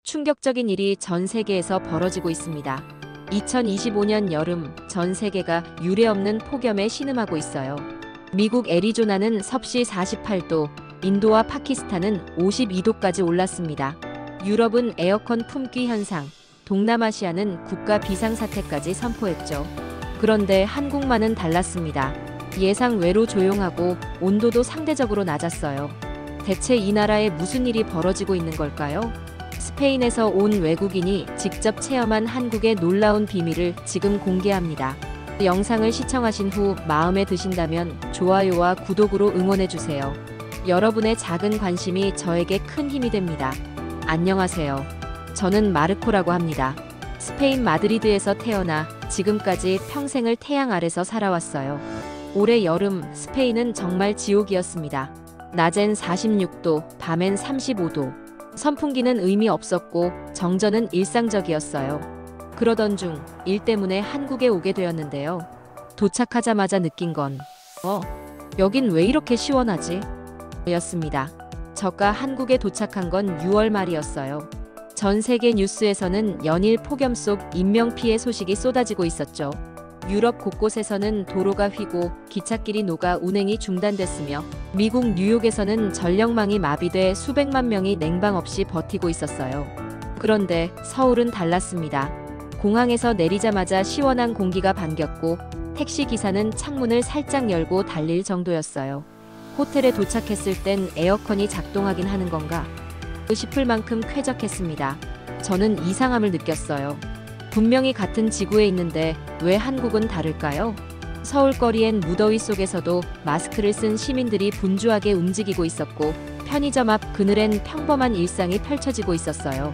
충격적인 일이 전 세계에서 벌어지고 있습니다. 2025년 여름 전 세계가 유례없는 폭염에 신음하고 있어요. 미국 애리조나는 섭씨 48도, 인도와 파키스탄은 52도까지 올랐습니다. 유럽은 에어컨 품귀 현상, 동남아시아는 국가 비상사태까지 선포했죠. 그런데 한국만은 달랐습니다. 예상 외로 조용하고 온도도 상대적으로 낮았어요. 대체 이 나라에 무슨 일이 벌어지고 있는 걸까요? 스페인에서 온 외국인이 직접 체험한 한국의 놀라운 비밀을 지금 공개합니다. 영상을 시청하신 후 마음에 드신다면 좋아요와 구독으로 응원해주세요. 여러분의 작은 관심이 저에게 큰 힘이 됩니다. 안녕하세요. 저는 마르코라고 합니다. 스페인 마드리드에서 태어나 지금까지 평생을 태양 아래서 살아왔어요. 올해 여름 스페인은 정말 지옥이었습니다. 낮엔 46도, 밤엔 35도. 선풍기는 의미 없었고 정전은 일상적이었어요. 그러던 중 일 때문에 한국에 오게 되었는데요. 도착하자마자 느낀 건 여긴 왜 이렇게 시원하지? 였습니다. 저가 한국에 도착한 건 6월 말이었어요. 전 세계 뉴스에서는 연일 폭염 속 인명피해 소식이 쏟아지고 있었죠. 유럽 곳곳에서는 도로가 휘고 기찻길이 녹아 운행이 중단됐으며 미국 뉴욕에서는 전력망이 마비돼 수백만 명이 냉방 없이 버티고 있었어요. 그런데 서울은 달랐습니다. 공항에서 내리자마자 시원한 공기가 반겼고 택시 기사는 창문을 살짝 열고 달릴 정도였어요. 호텔에 도착했을 땐 에어컨이 작동하긴 하는 건가 싶을 만큼 쾌적했습니다. 저는 이상함을 느꼈어요. 분명히 같은 지구에 있는데 왜 한국은 다를까요? 서울거리엔 무더위 속에서도 마스크를 쓴 시민들이 분주하게 움직이고 있었고 편의점 앞 그늘엔 평범한 일상이 펼쳐지고 있었어요.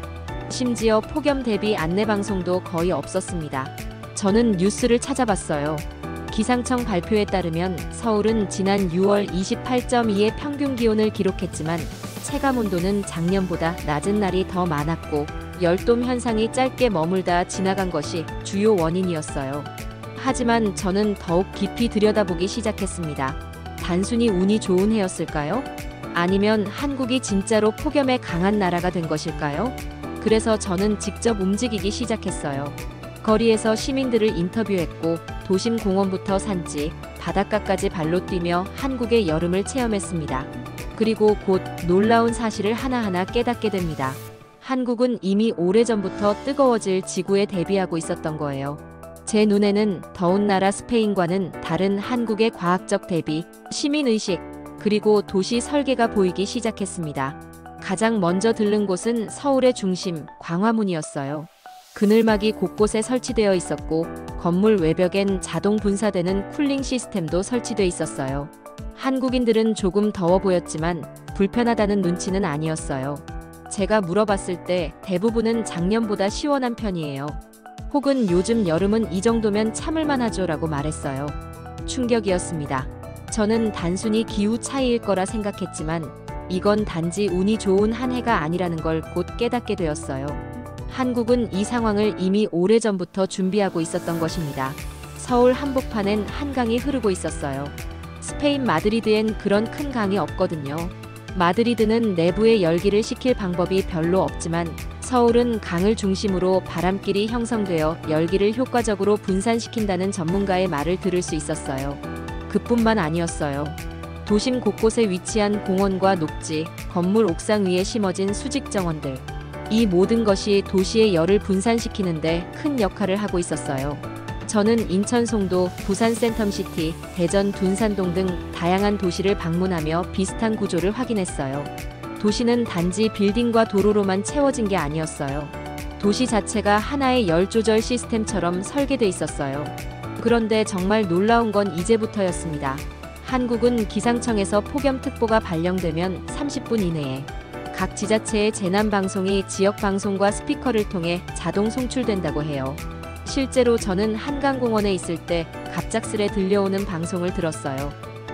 심지어 폭염 대비 안내방송도 거의 없었습니다. 저는 뉴스를 찾아봤어요. 기상청 발표에 따르면 서울은 지난 6월 28.2의 평균 기온을 기록했지만 체감온도는 작년보다 낮은 날이 더 많았고 열돔 현상이 짧게 머물다 지나간 것이 주요 원인이었어요. 하지만 저는 더욱 깊이 들여다보기 시작했습니다. 단순히 운이 좋은 해였을까요? 아니면 한국이 진짜로 폭염에 강한 나라가 된 것일까요? 그래서 저는 직접 움직이기 시작했어요. 거리에서 시민들을 인터뷰했고 도심 공원부터 산지, 바닷가까지 발로 뛰며 한국의 여름을 체험했습니다. 그리고 곧 놀라운 사실을 하나하나 깨닫게 됩니다. 한국은 이미 오래전부터 뜨거워질 지구에 대비하고 있었던 거예요. 제 눈에는 더운 나라 스페인과는 다른 한국의 과학적 대비, 시민의식, 그리고 도시 설계가 보이기 시작했습니다. 가장 먼저 들른 곳은 서울의 중심, 광화문이었어요. 그늘막이 곳곳에 설치되어 있었고 건물 외벽엔 자동 분사되는 쿨링 시스템도 설치돼 있었어요. 한국인들은 조금 더워 보였지만 불편하다는 눈치는 아니었어요. 제가 물어봤을 때 대부분은 작년보다 시원한 편이에요. 혹은 요즘 여름은 이 정도면 참을만 하죠 라고 말했어요. 충격이었습니다. 저는 단순히 기후 차이일 거라 생각했지만 이건 단지 운이 좋은 한 해가 아니라는 걸 곧 깨닫게 되었어요. 한국은 이 상황을 이미 오래전부터 준비하고 있었던 것입니다. 서울 한복판엔 한강이 흐르고 있었어요. 스페인 마드리드엔 그런 큰 강이 없거든요. 마드리드는 내부의 열기를 식힐 방법이 별로 없지만 서울은 강을 중심으로 바람길이 형성되어 열기를 효과적으로 분산시킨다는 전문가의 말을 들을 수 있었어요. 그뿐만 아니었어요. 도심 곳곳에 위치한 공원과 녹지, 건물 옥상 위에 심어진 수직 정원들. 이 모든 것이 도시의 열을 분산시키는데 큰 역할을 하고 있었어요. 저는 인천 송도, 부산 센텀시티, 대전 둔산동 등 다양한 도시를 방문하며 비슷한 구조를 확인했어요. 도시는 단지 빌딩과 도로로만 채워진 게 아니었어요. 도시 자체가 하나의 열 조절 시스템처럼 설계돼 있었어요. 그런데 정말 놀라운 건 이제부터였습니다. 한국은 기상청에서 폭염특보가 발령되면 30분 이내에 각 지자체의 재난방송이 지역방송과 스피커를 통해 자동 송출된다고 해요. 실제로 저는 한강공원에 있을 때 갑작스레 들려오는 방송을 들었어요.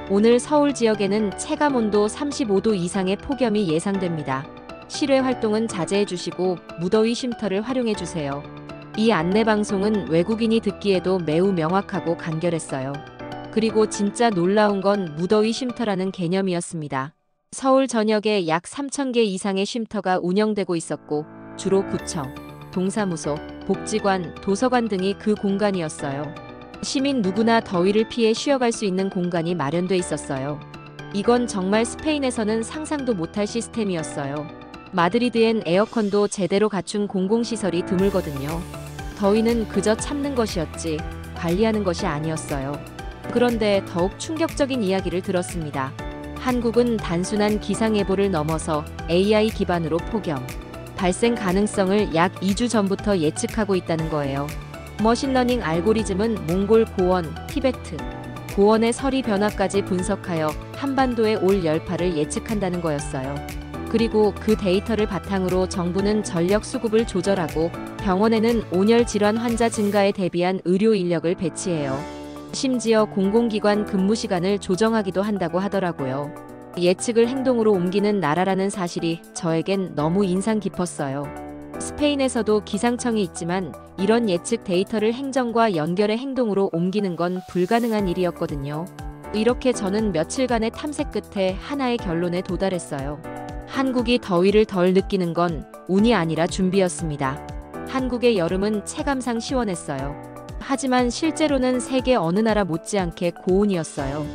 오늘 서울 지역에는 체감온도 35도 이상의 폭염이 예상됩니다. 실외 활동은 자제해 주시고 무더위 쉼터를 활용해 주세요. 이 안내방송은 외국인이 듣기에도 매우 명확하고 간결했어요. 그리고 진짜 놀라운 건 무더위 쉼터라는 개념이었습니다. 서울 전역에 약 3,000개 이상의 쉼터가 운영되고 있었고 주로 구청, 동사무소, 복지관, 도서관 등이 그 공간이었어요. 시민 누구나 더위를 피해 쉬어갈 수 있는 공간이 마련돼 있었어요. 이건 정말 스페인에서는 상상도 못할 시스템이었어요. 마드리드엔 에어컨도 제대로 갖춘 공공시설이 드물거든요. 더위는 그저 참는 것이었지 관리하는 것이 아니었어요. 그런데 더욱 충격적인 이야기를 들었습니다. 한국은 단순한 기상예보를 넘어서 AI 기반으로 폭염 발생 가능성을 약 2주 전부터 예측하고 있다는 거예요. 머신러닝 알고리즘은 몽골 고원, 티베트 고원의 서리 변화까지 분석하여 한반도에 올 열파를 예측한다는 거였어요. 그리고 그 데이터를 바탕으로 정부는 전력 수급을 조절하고 병원에는 온열 질환 환자 증가에 대비한 의료 인력을 배치해요. 심지어 공공기관 근무 시간을 조정하기도 한다고 하더라고요. 예측을 행동으로 옮기는 나라라는 사실이 저에겐 너무 인상 깊었어요. 스페인에서도 기상청이 있지만 이런 예측 데이터를 행정과 연결해 행동으로 옮기는 건 불가능한 일이었거든요. 이렇게 저는 며칠간의 탐색 끝에 하나의 결론에 도달했어요. 한국이 더위를 덜 느끼는 건 운이 아니라 준비였습니다. 한국의 여름은 체감상 시원했어요. 하지만 실제로는 세계 어느 나라 못지않게 고온이었어요.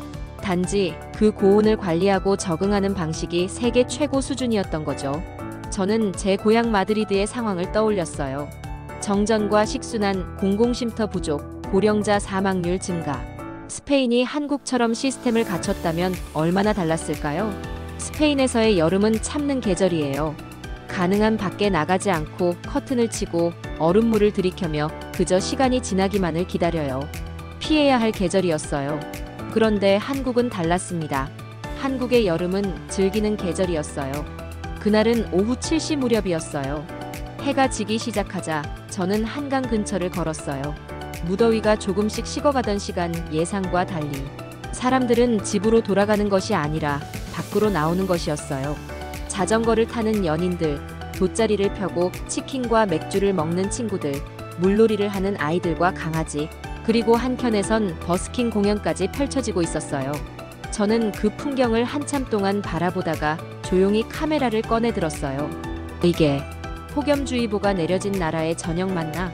단지 그 고온을 관리하고 적응하는 방식이 세계 최고 수준이었던 거죠. 저는 제 고향 마드리드의 상황을 떠올렸어요. 정전과 식순환, 공공쉼터 부족, 고령자 사망률 증가. 스페인이 한국처럼 시스템을 갖췄다면 얼마나 달랐을까요? 스페인에서의 여름은 참는 계절이에요. 가능한 밖에 나가지 않고 커튼을 치고 얼음물을 들이켜며 그저 시간이 지나기만을 기다려요. 피해야 할 계절이었어요. 그런데 한국은 달랐습니다. 한국의 여름은 즐기는 계절이었어요. 그날은 오후 7시 무렵이었어요. 해가 지기 시작하자 저는 한강 근처를 걸었어요. 무더위가 조금씩 식어가던 시간 예상과 달리 사람들은 집으로 돌아가는 것이 아니라 밖으로 나오는 것이었어요. 자전거를 타는 연인들, 돗자리를 펴고 치킨과 맥주를 먹는 친구들, 물놀이를 하는 아이들과 강아지, 그리고 한켠에선 버스킹 공연까지 펼쳐지고 있었어요. 저는 그 풍경을 한참 동안 바라보다가 조용히 카메라를 꺼내 들었어요. 이게 폭염주의보가 내려진 나라의 저녁 맞나?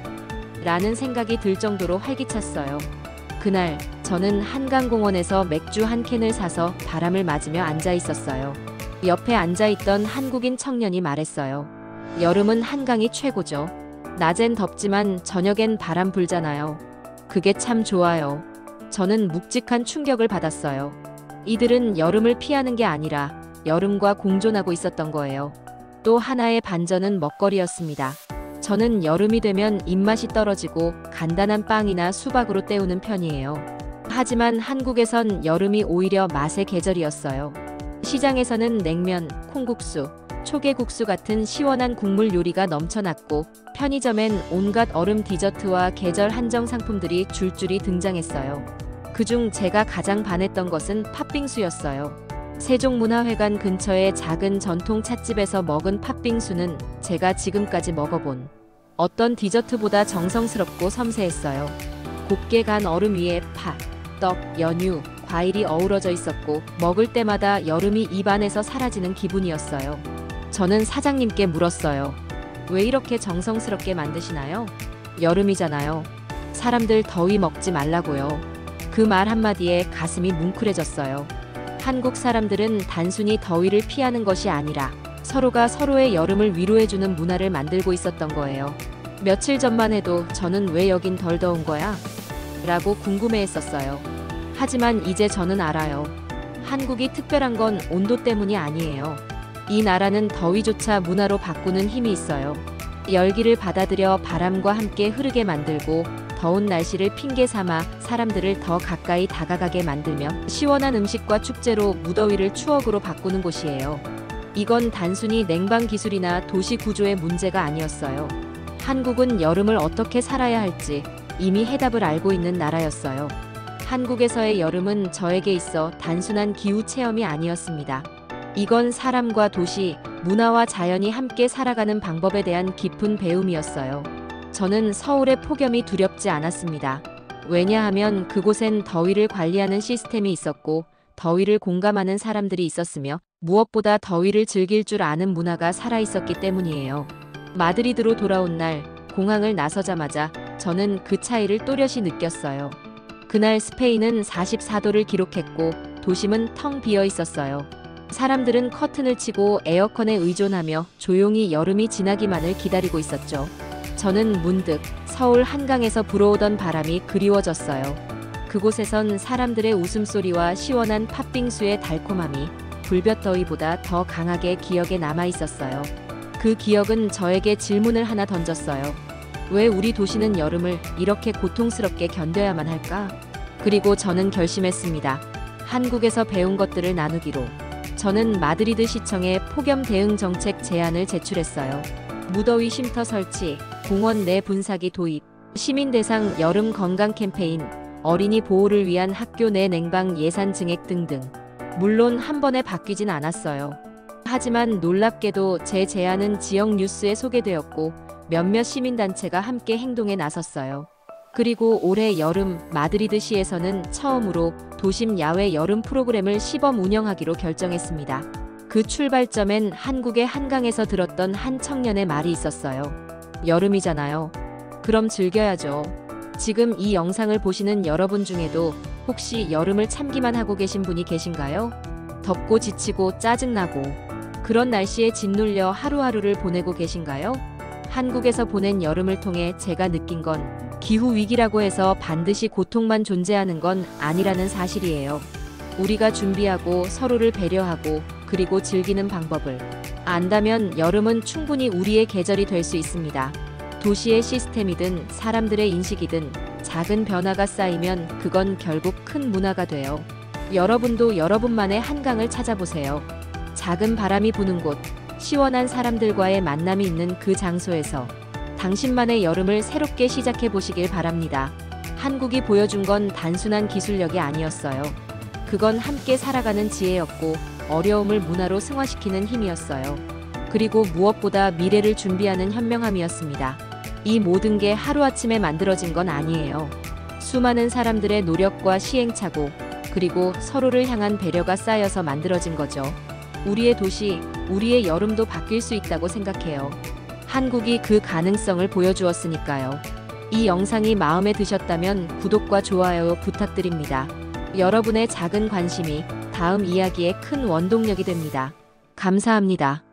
라는 생각이 들 정도로 활기찼어요. 그날 저는 한강공원에서 맥주 한 캔을 사서 바람을 맞으며 앉아 있었어요. 옆에 앉아있던 한국인 청년이 말했어요. 여름은 한강이 최고죠. 낮엔 덥지만 저녁엔 바람 불잖아요. 그게 참 좋아요. 저는 묵직한 충격을 받았어요. 이들은 여름을 피하는 게 아니라 여름과 공존하고 있었던 거예요. 또 하나의 반전은 먹거리였습니다. 저는 여름이 되면 입맛이 떨어지고 간단한 빵이나 수박으로 때우는 편이에요. 하지만 한국에선 여름이 오히려 맛의 계절이었어요. 시장에서는 냉면, 콩국수, 초계국수 같은 시원한 국물 요리가 넘쳐났고 편의점엔 온갖 얼음 디저트와 계절 한정 상품들이 줄줄이 등장했어요. 그중 제가 가장 반했던 것은 팥빙수였어요. 세종문화회관 근처의 작은 전통 찻집에서 먹은 팥빙수는 제가 지금까지 먹어본 어떤 디저트보다 정성스럽고 섬세했어요. 곱게 간 얼음 위에 팥, 떡, 연유, 과일이 어우러져 있었고 먹을 때마다 여름이 입안에서 사라지는 기분이었어요. 저는 사장님께 물었어요. 왜 이렇게 정성스럽게 만드시나요? 여름이잖아요. 사람들 더위 먹지 말라고요. 그 말 한마디에 가슴이 뭉클해졌어요. 한국 사람들은 단순히 더위를 피하는 것이 아니라 서로가 서로의 여름을 위로해주는 문화를 만들고 있었던 거예요. 며칠 전만 해도 저는 왜 여긴 덜 더운 거야? 라고 궁금해했었어요. 하지만 이제 저는 알아요. 한국이 특별한 건 온도 때문이 아니에요. 이 나라는 더위조차 문화로 바꾸는 힘이 있어요. 열기를 받아들여 바람과 함께 흐르게 만들고 더운 날씨를 핑계 삼아 사람들을 더 가까이 다가가게 만들며 시원한 음식과 축제로 무더위를 추억으로 바꾸는 곳이에요. 이건 단순히 냉방 기술이나 도시 구조의 문제가 아니었어요. 한국은 여름을 어떻게 살아야 할지 이미 해답을 알고 있는 나라였어요. 한국에서의 여름은 저에게 있어 단순한 기후 체험이 아니었습니다. 이건 사람과 도시, 문화와 자연이 함께 살아가는 방법에 대한 깊은 배움이었어요. 저는 서울의 폭염이 두렵지 않았습니다. 왜냐하면 그곳엔 더위를 관리하는 시스템이 있었고 더위를 공감하는 사람들이 있었으며 무엇보다 더위를 즐길 줄 아는 문화가 살아있었기 때문이에요. 마드리드로 돌아온 날 공항을 나서자마자 저는 그 차이를 또렷이 느꼈어요. 그날 스페인은 44도를 기록했고 도심은 텅 비어 있었어요. 사람들은 커튼을 치고 에어컨에 의존하며 조용히 여름이 지나기만을 기다리고 있었죠. 저는 문득 서울 한강에서 불어오던 바람이 그리워졌어요. 그곳에선 사람들의 웃음소리와 시원한 팥빙수의 달콤함이 불볕더위보다 더 강하게 기억에 남아 있었어요. 그 기억은 저에게 질문을 하나 던졌어요. 왜 우리 도시는 여름을 이렇게 고통스럽게 견뎌야만 할까? 그리고 저는 결심했습니다. 한국에서 배운 것들을 나누기로. 저는 마드리드 시청에 폭염 대응 정책 제안을 제출했어요. 무더위 쉼터 설치, 공원 내 분사기 도입, 시민 대상 여름 건강 캠페인, 어린이 보호를 위한 학교 내 냉방 예산 증액 등등. 물론 한 번에 바뀌진 않았어요. 하지만 놀랍게도 제 제안은 지역 뉴스에 소개되었고 몇몇 시민단체가 함께 행동에 나섰어요. 그리고 올해 여름 마드리드시에서는 처음으로 도심 야외 여름 프로그램을 시범 운영하기로 결정했습니다. 그 출발점엔 한국의 한강에서 들었던 한 청년의 말이 있었어요. 여름이잖아요. 그럼 즐겨야죠. 지금 이 영상을 보시는 여러분 중에도 혹시 여름을 참기만 하고 계신 분이 계신가요? 덥고 지치고 짜증나고 그런 날씨에 짓눌려 하루하루를 보내고 계신가요? 한국에서 보낸 여름을 통해 제가 느낀 건 기후위기라고 해서 반드시 고통만 존재하는 건 아니라는 사실이에요. 우리가 준비하고 서로를 배려하고 그리고 즐기는 방법을 안다면 여름은 충분히 우리의 계절이 될 수 있습니다. 도시의 시스템이든 사람들의 인식이든 작은 변화가 쌓이면 그건 결국 큰 문화가 돼요. 여러분도 여러분만의 한강을 찾아보세요. 작은 바람이 부는 곳, 시원한 사람들과의 만남이 있는 그 장소에서 당신만의 여름을 새롭게 시작해 보시길 바랍니다. 한국이 보여준 건 단순한 기술력이 아니었어요. 그건 함께 살아가는 지혜였고 어려움을 문화로 승화시키는 힘이었어요. 그리고 무엇보다 미래를 준비하는 현명함이었습니다. 이 모든 게 하루아침에 만들어진 건 아니에요. 수많은 사람들의 노력과 시행착오, 그리고 서로를 향한 배려가 쌓여서 만들어진 거죠. 우리의 도시, 우리의 여름도 바뀔 수 있다고 생각해요. 한국이 그 가능성을 보여주었으니까요. 이 영상이 마음에 드셨다면 구독과 좋아요 부탁드립니다. 여러분의 작은 관심이 다음 이야기에 큰 원동력이 됩니다. 감사합니다.